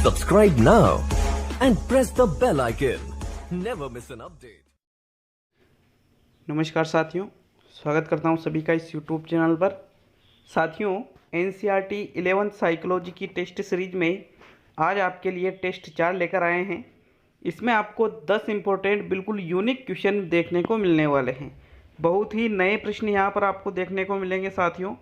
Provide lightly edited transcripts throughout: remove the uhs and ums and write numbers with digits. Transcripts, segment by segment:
Subscribe now and press the bell icon. Never miss an update. नमस्कार साथियों, स्वागत करता हूं सभी का इस YouTube चैनल पर। साथियों, NCERT 11th साइकोलॉजी की टेस्ट सीरीज में आज आपके लिए टेस्ट 4 लेकर आए हैं। इसमें आपको 10 इम्पोर्टेंट बिल्कुल यूनिक क्वेश्चन देखने को मिलने वाले हैं। बहुत ही नए प्रश्न यहाँ पर आपको देखने को मिलेंगे साथियों।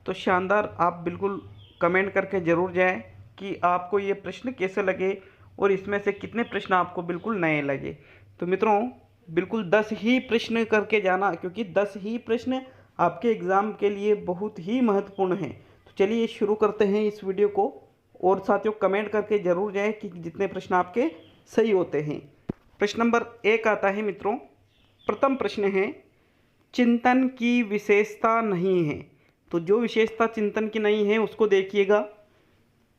तो शानदार, आप बिल्कुल कमेंट करके ज़रूर जाएं कि आपको ये प्रश्न कैसे लगे और इसमें से कितने प्रश्न आपको बिल्कुल नए लगे। तो मित्रों, बिल्कुल 10 ही प्रश्न करके जाना, क्योंकि 10 ही प्रश्न आपके एग्ज़ाम के लिए बहुत ही महत्वपूर्ण हैं। तो चलिए शुरू करते हैं इस वीडियो को। और साथियों, कमेंट करके ज़रूर जाएं कि जितने प्रश्न आपके सही होते हैं। प्रश्न नंबर 1 आता है मित्रों। प्रथम प्रश्न है, चिंतन की विशेषता नहीं है। तो जो विशेषता चिंतन की नहीं है उसको देखिएगा।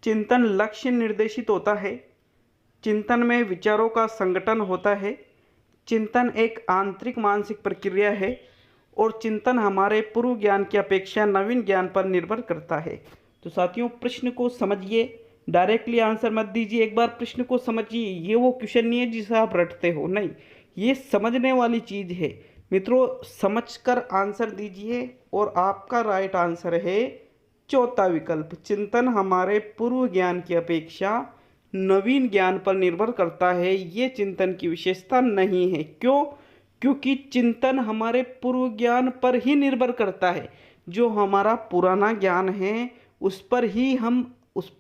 चिंतन लक्ष्य निर्देशित होता है। चिंतन में विचारों का संगठन होता है। चिंतन एक आंतरिक मानसिक प्रक्रिया है। और चिंतन हमारे पूर्व ज्ञान की अपेक्षा नवीन ज्ञान पर निर्भर करता है। तो साथियों, प्रश्न को समझिए, डायरेक्टली आंसर मत दीजिए। एक बार प्रश्न को समझिए। ये वो क्वेश्चन नहीं है जिसे आप रटते हो, नहीं, ये समझने वाली चीज़ है मित्रों। समझकर आंसर दीजिए। और आपका राइट आंसर है चौथा विकल्प। चिंतन हमारे पूर्व ज्ञान की अपेक्षा नवीन ज्ञान पर निर्भर करता है। ये चिंतन की विशेषता नहीं है। क्यों? क्योंकि चिंतन हमारे पूर्व ज्ञान पर ही निर्भर करता है। जो हमारा पुराना ज्ञान है उस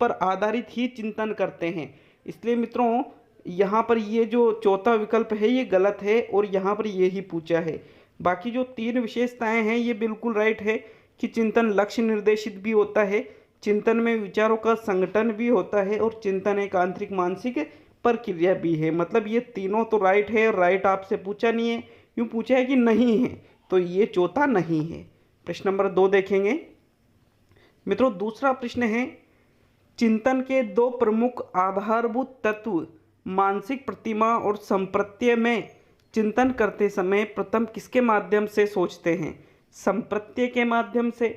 पर आधारित ही चिंतन करते हैं। इसलिए मित्रों, यहाँ पर ये जो चौथा विकल्प है ये गलत है और यहाँ पर ये ही पूछा है। बाकी जो 3 विशेषताएं हैं ये बिल्कुल राइट है कि चिंतन लक्ष्य निर्देशित भी होता है, चिंतन में विचारों का संगठन भी होता है और चिंतन एक आंतरिक मानसिक प्रक्रिया भी है। मतलब ये तीनों तो राइट है। राइट आपसे पूछा नहीं है, यूँ पूछा है कि नहीं है, तो ये चौथा नहीं है। प्रश्न नंबर 2 देखेंगे मित्रों। दूसरा प्रश्न है, चिंतन के 2 प्रमुख आधारभूत तत्व मानसिक प्रतिमा और संप्रत्यय में चिंतन करते समय प्रथम किसके माध्यम से सोचते हैं? संप्रत्यय के माध्यम से,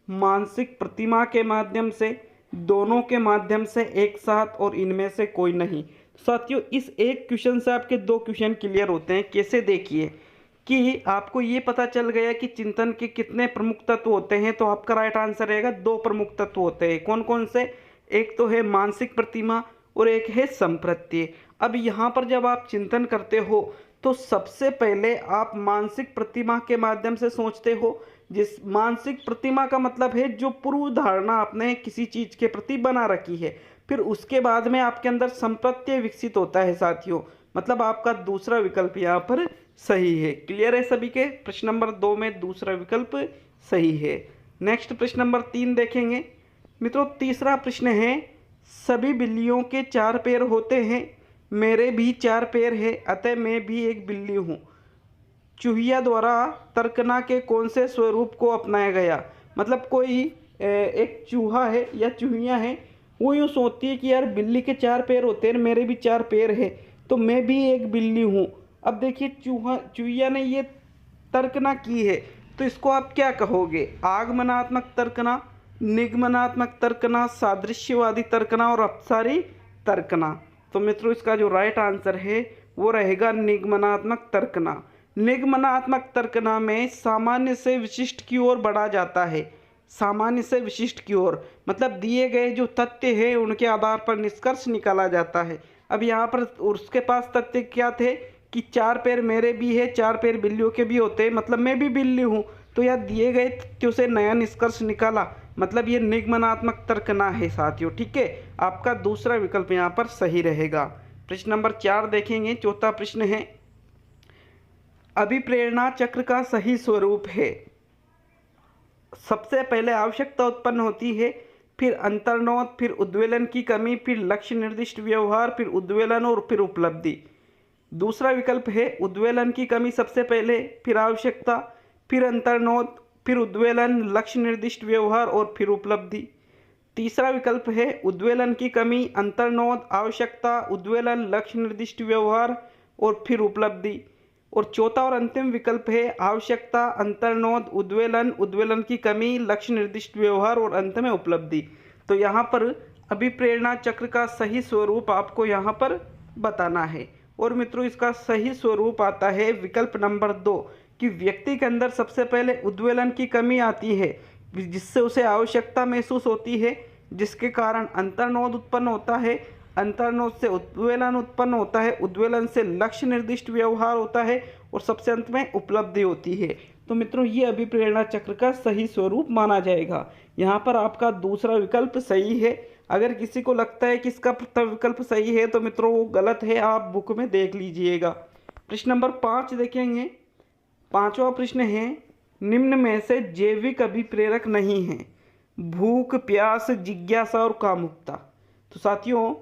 मानसिक प्रतिमा के माध्यम से, दोनों के माध्यम से एक साथ, और इनमें से कोई नहीं। साथियों, इस एक क्वेश्चन से आपके 2 क्वेश्चन क्लियर होते हैं। कैसे? देखिए कि आपको ये पता चल गया कि चिंतन के कितने प्रमुख तत्व होते हैं। तो आपका राइट आंसर रहेगा 2 प्रमुख तत्व होते हैं। कौन कौन से? एक तो है मानसिक प्रतिमा और एक है संप्रत्यय। अब यहाँ पर जब आप चिंतन करते हो तो सबसे पहले आप मानसिक प्रतिमा के माध्यम से सोचते हो। जिस मानसिक प्रतिमा का मतलब है जो पूर्व धारणा आपने किसी चीज़ के प्रति बना रखी है। फिर उसके बाद में आपके अंदर संप्रत्यय विकसित होता है साथियों। मतलब आपका दूसरा विकल्प यहाँ पर सही है। क्लियर है सभी के? प्रश्न नंबर 2 में दूसरा विकल्प सही है। नेक्स्ट प्रश्न नंबर 3 देखेंगे मित्रों। तीसरा प्रश्न है, सभी बिल्लियों के 4 पैर होते हैं, मेरे भी 4 पैर है, अतः मैं भी एक बिल्ली हूँ। चूहिया द्वारा तर्कना के कौन से स्वरूप को अपनाया गया? मतलब कोई एक चूहा है या चूहिया है, वो यूँ सोचती है कि यार बिल्ली के 4 पैर होते हैं, मेरे भी 4 पैर है, तो मैं भी एक बिल्ली हूँ। अब देखिए, चूहिया ने ये तर्कना की है, तो इसको आप क्या कहोगे? आगमनात्मक तर्कना, निगमनात्मक तर्कना, सादृश्यवादी तर्कना और अपसारी तर्कना। तो मित्रों, इसका जो राइट आंसर है वो रहेगा निगमनात्मक तर्कना। निगमनात्मक तर्कना में सामान्य से विशिष्ट की ओर बढ़ा जाता है। सामान्य से विशिष्ट की ओर मतलब दिए गए जो तथ्य है उनके आधार पर निष्कर्ष निकाला जाता है। अब यहाँ पर उसके पास तथ्य क्या थे कि 4 पैर मेरे भी है, 4 पैर बिल्लियों के भी होते हैं, मतलब मैं भी बिल्ली हूँ। तो यह दिए गए तथ्यों से नया निष्कर्ष निकाला, मतलब ये निगमनात्मक तर्कना है साथियों। ठीक है, आपका दूसरा विकल्प यहाँ पर सही रहेगा। प्रश्न नंबर 4 देखेंगे। चौथा प्रश्न है, अभिप्रेरणा चक्र का सही स्वरूप है। सबसे पहले आवश्यकता उत्पन्न होती है, फिर अंतर्नोद, फिर उद्वेलन की कमी, फिर लक्ष्य निर्दिष्ट व्यवहार, फिर उद्वेलन और फिर उपलब्धि। दूसरा विकल्प है उद्वेलन की कमी सबसे पहले, फिर आवश्यकता, फिर अंतर्नोद, फिर उद्वेलन, लक्ष्य निर्दिष्ट व्यवहार और फिर उपलब्धि। तीसरा विकल्प है उद्वेलन की कमी, अंतर्नोद, आवश्यकता, उद्वेलन, लक्ष्य निर्दिष्ट व्यवहार और फिर उपलब्धि। और चौथा और अंतिम विकल्प है आवश्यकता, अंतर्नोद, उद्वेलन, उद्वेलन की कमी, लक्ष्य निर्दिष्ट व्यवहार और अंत में उपलब्धि। तो यहाँ पर अभिप्रेरणा चक्र का सही स्वरूप आपको यहाँ पर बताना है। और मित्रों इसका सही स्वरूप आता है विकल्प नंबर 2 कि व्यक्ति के अंदर सबसे पहले उद्वेलन की कमी आती है जिससे उसे आवश्यकता महसूस होती है, जिसके कारण अंतर्नोद उत्पन्न होता है, अंतर्नोद से उद्वेलन उत्पन्न होता है, उद्वेलन से लक्ष्य निर्दिष्ट व्यवहार होता है और सबसे अंत में उपलब्धि होती है। तो मित्रों ये अभिप्रेरणा चक्र का सही स्वरूप माना जाएगा। यहाँ पर आपका दूसरा विकल्प सही है। अगर किसी को लगता है कि इसका प्रथम विकल्प सही है तो मित्रों वो गलत है, आप बुक में देख लीजिएगा। प्रश्न नंबर 5 देखेंगे। 5वां प्रश्न है, निम्न में से जैविक अभिप्रेरक नहीं है? भूख, प्यास, जिज्ञासा और कामुकता। तो साथियों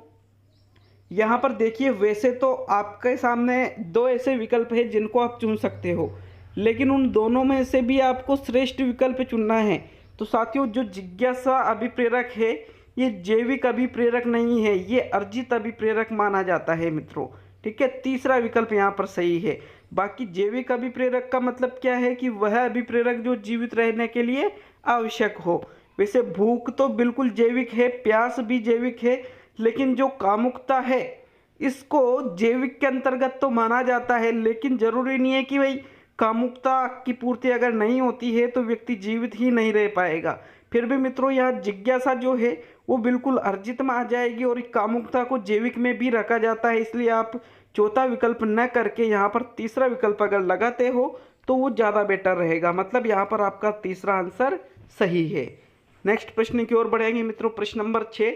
यहाँ पर देखिए, वैसे तो आपके सामने 2 ऐसे विकल्प है जिनको आप चुन सकते हो, लेकिन उन दोनों में से भी आपको श्रेष्ठ विकल्प चुनना है। तो साथियों जो जिज्ञासा अभिप्रेरक है ये जैविक अभिप्रेरक नहीं है, ये अर्जित अभिप्रेरक माना जाता है मित्रों। ठीक है, तीसरा विकल्प यहाँ पर सही है। बाकी जैविक अभिप्रेरक का मतलब क्या है कि वह अभिप्रेरक जो जीवित रहने के लिए आवश्यक हो। वैसे भूख तो बिल्कुल जैविक है, प्यास भी जैविक है, लेकिन जो कामुकता है इसको जैविक के अंतर्गत तो माना जाता है, लेकिन जरूरी नहीं है कि भाई कामुकता की पूर्ति अगर नहीं होती है तो व्यक्ति जीवित ही नहीं रह पाएगा। फिर भी मित्रों यहाँ जिज्ञासा जो है वो बिल्कुल अर्जित में आ जाएगी और कामुकता को जैविक में भी रखा जाता है, इसलिए आप चौथा विकल्प न करके यहाँ पर तीसरा विकल्प अगर लगाते हो तो वो ज़्यादा बेटर रहेगा। मतलब यहाँ पर आपका तीसरा आंसर सही है। नेक्स्ट प्रश्न की ओर बढ़ेंगे मित्रों। प्रश्न नंबर 6,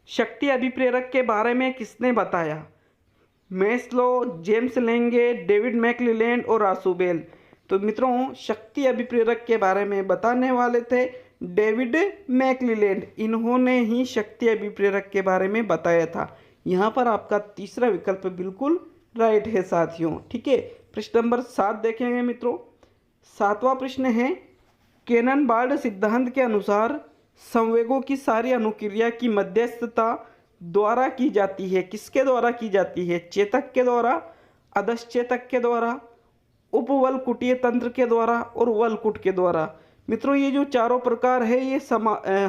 शक्ति अभिप्रेरक के बारे में किसने बताया? मैस्लो, जेम्स लेंगे, डेविड मैकक्लेलैंड और रासुबेल। तो मित्रों शक्ति अभिप्रेरक के बारे में बताने वाले थे डेविड मैकक्लेलैंड। इन्होंने ही शक्ति अभिप्रेरक के बारे में बताया था। यहाँ पर आपका तीसरा विकल्प बिल्कुल राइट है साथियों। ठीक है, प्रश्न नंबर 7 देखेंगे मित्रों। 7वां प्रश्न है, केनन-बार्ड सिद्धांत के अनुसार संवेगों की सारी अनुक्रिया की मध्यस्थता द्वारा की जाती है। किसके द्वारा की जाती है? चेतक के द्वारा, अधश्चेतक के द्वारा, उपवलकुटीय तंत्र के द्वारा और वलकुट के द्वारा। मित्रों ये जो चारों प्रकार है ये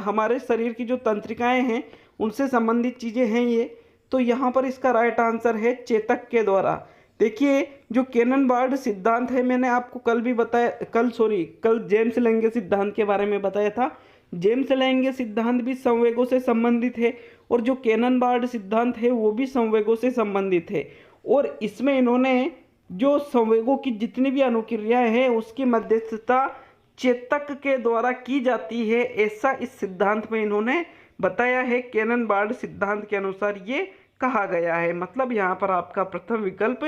हमारे शरीर की जो तंत्रिकाएं हैं उनसे संबंधित चीज़ें हैं ये। तो यहाँ पर इसका राइट आंसर है चेतक के द्वारा। देखिए जो केनन-बार्ड सिद्धांत है मैंने आपको कल भी बताया, कल जेम्स लेंगे सिद्धांत के बारे में बताया था। जेम्स लेंगे सिद्धांत भी संवेगों से संबंधित है और जो केनन-बार्ड सिद्धांत है वो भी संवेगों से संबंधित है। और इसमें इन्होंने जो संवेगों की जितनी भी अनुक्रियाएं हैं उसकी मध्यस्थता चेतक के द्वारा की जाती है, ऐसा इस सिद्धांत में इन्होंने बताया है। केनन-बार्ड सिद्धांत के अनुसार ये कहा गया है। मतलब यहाँ पर आपका प्रथम विकल्प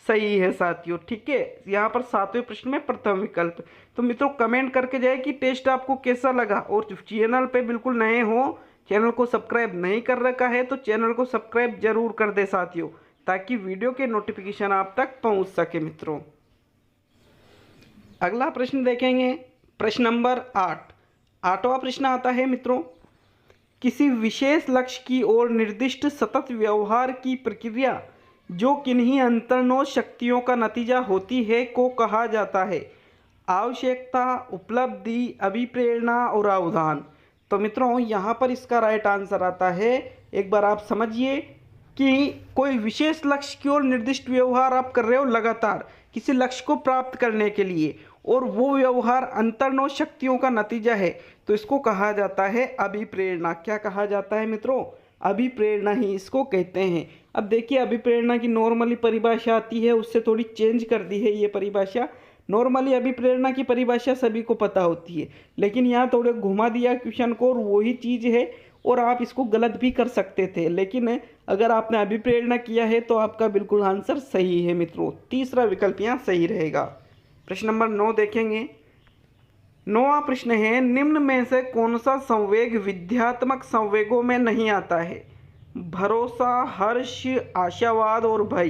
सही है साथियों। ठीक है, यहाँ पर 7वें प्रश्न में प्रथम विकल्प। तो मित्रों कमेंट करके जाए कि टेस्ट आपको कैसा लगा, और चैनल पे बिल्कुल नए हो, चैनल को सब्सक्राइब नहीं कर रखा है तो चैनल को सब्सक्राइब जरूर कर दे साथियों, ताकि वीडियो के नोटिफिकेशन आप तक पहुँच सके मित्रों। अगला प्रश्न देखेंगे, प्रश्न नंबर 8। 8वां प्रश्न आता है मित्रों, किसी विशेष लक्ष्य की ओर निर्दिष्ट सतत व्यवहार की प्रक्रिया जो किन्हीं अंतर्नोद शक्तियों का नतीजा होती है को कहा जाता है? आवश्यकता, उपलब्धि, अभिप्रेरणा और अवधान। तो मित्रों यहाँ पर इसका राइट आंसर आता है, एक बार आप समझिए कि कोई विशेष लक्ष्य की ओर निर्दिष्ट व्यवहार आप कर रहे हो लगातार किसी लक्ष्य को प्राप्त करने के लिए, और वो व्यवहार अंतर्नोद शक्तियों का नतीजा है, तो इसको कहा जाता है अभिप्रेरणा। क्या कहा जाता है मित्रों? अभिप्रेरणा ही इसको कहते हैं। अब देखिए अभिप्रेरणा की नॉर्मली परिभाषा आती है, उससे थोड़ी चेंज कर दी है ये परिभाषा। नॉर्मली अभिप्रेरणा की परिभाषा सभी को पता होती है, लेकिन यहाँ थोड़े घुमा दिया क्वेश्चन को और वही चीज़ है, और आप इसको गलत भी कर सकते थे, लेकिन अगर आपने अभिप्रेरणा किया है तो आपका बिल्कुल आंसर सही है मित्रों। तीसरा विकल्प यहाँ सही रहेगा। प्रश्न नंबर 9 देखेंगे। 9वां प्रश्न है, निम्न में से कौन सा संवेग विध्यात्मक संवेगों में नहीं आता है? भरोसा, हर्ष, आशावाद और भय।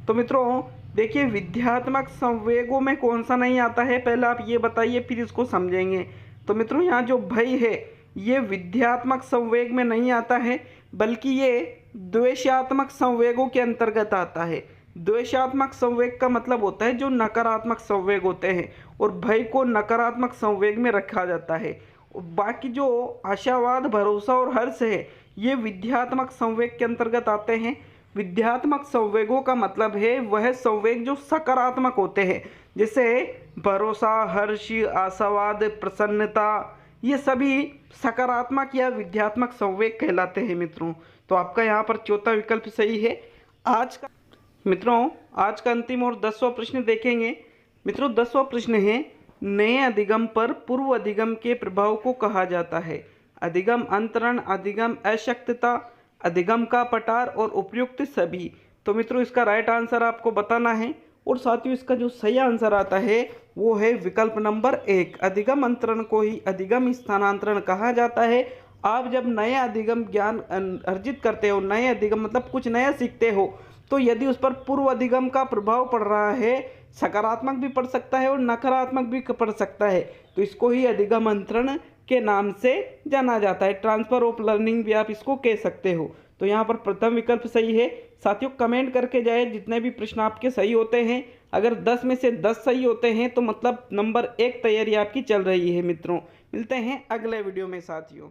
तो मित्रों देखिए विध्यात्मक संवेगों में कौन सा नहीं आता है, पहले आप ये बताइए फिर इसको समझेंगे। तो मित्रों यहाँ जो भय है ये विध्यात्मक संवेग में नहीं आता है, बल्कि ये द्वेषात्मक संवेगों के अंतर्गत आता है। द्वेषात्मक संवेग का मतलब होता है जो नकारात्मक संवेग होते हैं, और भय को नकारात्मक संवेग में रखा जाता है। बाकी जो आशावाद, भरोसा और हर्ष है ये विध्यात्मक संवेग के अंतर्गत आते हैं। विध्यात्मक संवेगों का मतलब है वह संवेग जो सकारात्मक होते हैं, जैसे भरोसा, हर्ष, आशावाद, प्रसन्नता, ये सभी सकारात्मक या विध्यात्मक संवेग कहलाते हैं मित्रों। तो आपका यहाँ पर चौथा विकल्प सही है। आज का अंतिम और 10वां प्रश्न देखेंगे मित्रों। 10वां प्रश्न है, नए अधिगम पर पूर्व अधिगम के प्रभाव को कहा जाता है। अधिगम अंतरण, अधिगम अशक्तता, अधिगम का पटार और उपयुक्त सभी। तो मित्रों इसका राइट आंसर आपको बताना है और साथियों इसका जो सही आंसर आता है वो है विकल्प नंबर 1। अधिगम अंतरण को ही अधिगम स्थानांतरण कहा जाता है। आप जब नए अधिगम ज्ञान अर्जित करते हो, नए अधिगम मतलब कुछ नया सीखते हो, तो यदि उस पर पूर्व अधिगम का प्रभाव पड़ रहा है, सकारात्मक भी पड़ सकता है और नकारात्मक भी पड़ सकता है, तो इसको ही अधिगम अंतरण के नाम से जाना जाता है। ट्रांसफर ऑफ लर्निंग भी आप इसको कह सकते हो। तो यहाँ पर प्रथम विकल्प सही है। साथियों कमेंट करके जाए जितने भी प्रश्न आपके सही होते हैं। अगर 10 में से 10 सही होते हैं तो मतलब नंबर 1 तैयारी आपकी चल रही है मित्रों। मिलते हैं अगले वीडियो में साथियों।